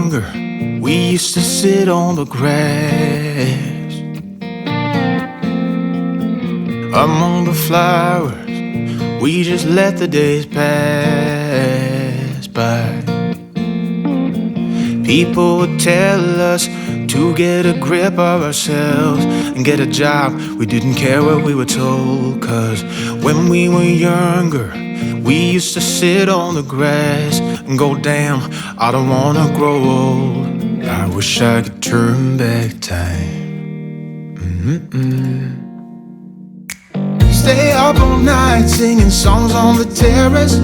younger, we used to sit on the grass among the flowers. We just let the days pass by. People would tell us to get a grip of ourselves and get a job. We didn't care what we were told, 'cause when we were younger, we used to sit on the grass and go, damn, I don't wanna grow old. I wish I could turn back time. Stay up all night singing songs on the terrace.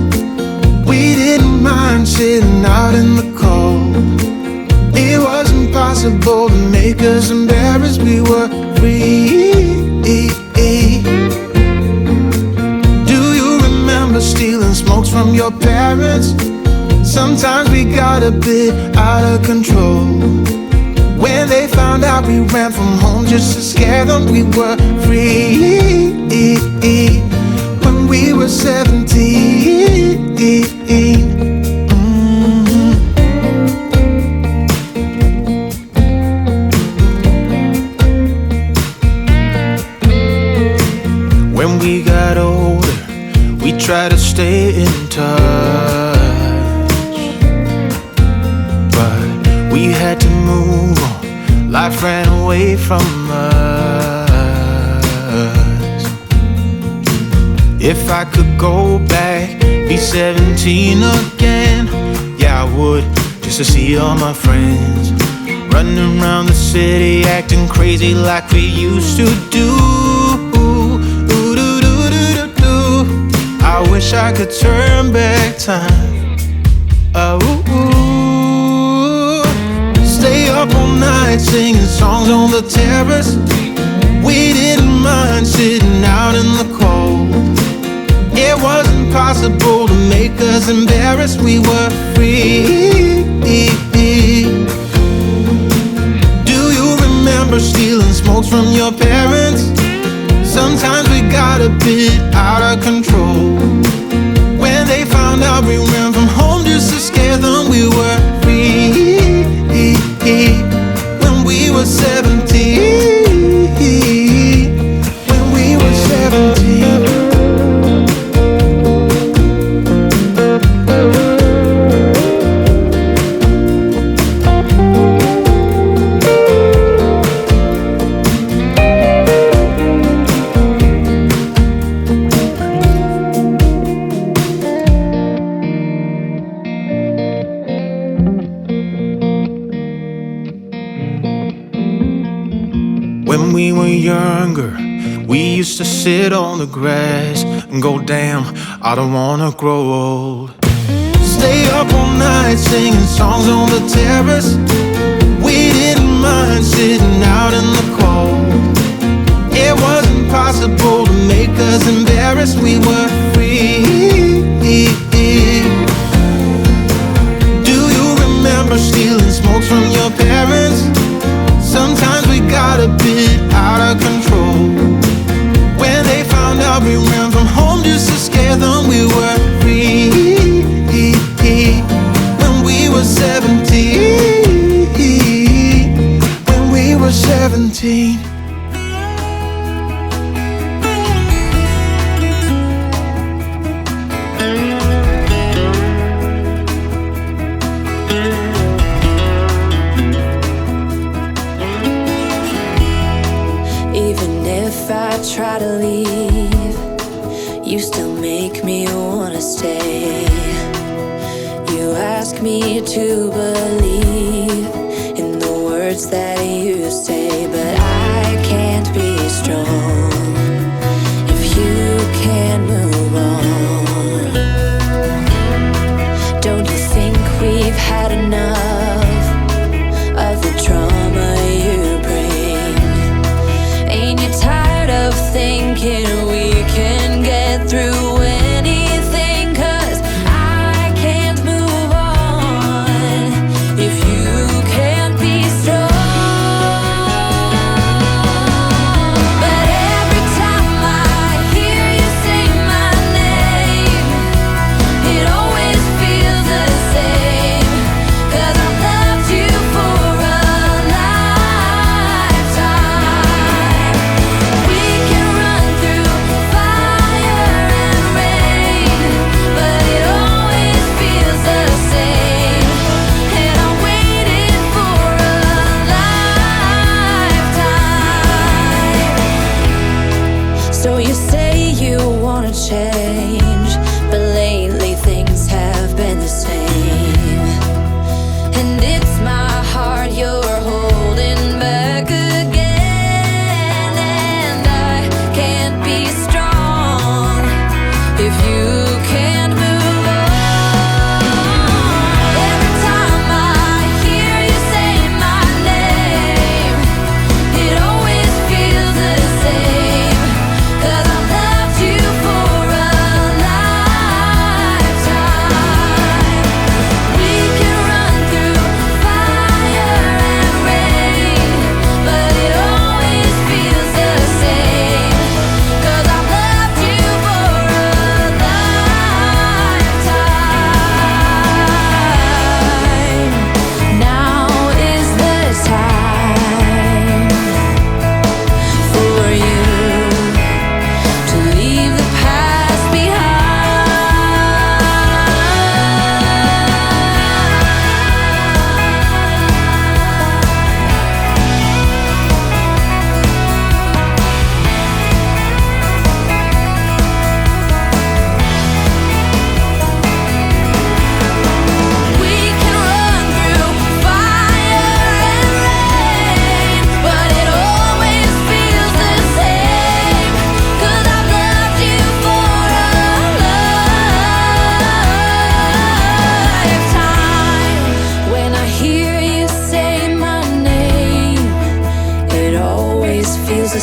We didn't mind sitting out in the cold. It wasn't possible to make us embarrassed. We were free. Do you remember stealing smokes from your parents? Sometimes we got a bit out of control. When they found out we ran from home just to scare them, we were free. When we were 17. When we got older, we tried to stay in touch, but we had to move on. Life ran away from us. If I could go back, be 17 again, yeah, I would, just to see all my friends running around the city, acting crazy like we used to do. I wish I could turn back time. Stay up all night singing songs on the terrace. We didn't mind sitting out in the cold. It wasn't possible to make us embarrassed. We were free. Do you remember stealing smokes from your parents? Sometimes we got a bit out of control. When they found out we ran from home just to scare them, we were free. When we were 17. When we were 17. When we were younger, we used to sit on the grass and go, damn, I don't wanna grow old. Stay up all night singing songs on the terrace. We didn't mind sitting out in the cold. It wasn't possible to make us embarrassed. We were free. Do you remember stealing smokes from your parents? Sometimes we got a bit out of control. When they found out we ran from home just to scare them, we were free. When we were 17. When we were 17. Try to leave, you still make me wanna stay. You ask me to believe in the words that you say, but I can't be strong if you can't move on. Don't you think we've had enough of the trauma you bring? Ain't you tired of thinking we can get through anything? 'Cause I can't move on if you can't be strong.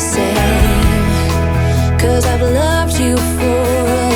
same. 'Cause I've loved you for a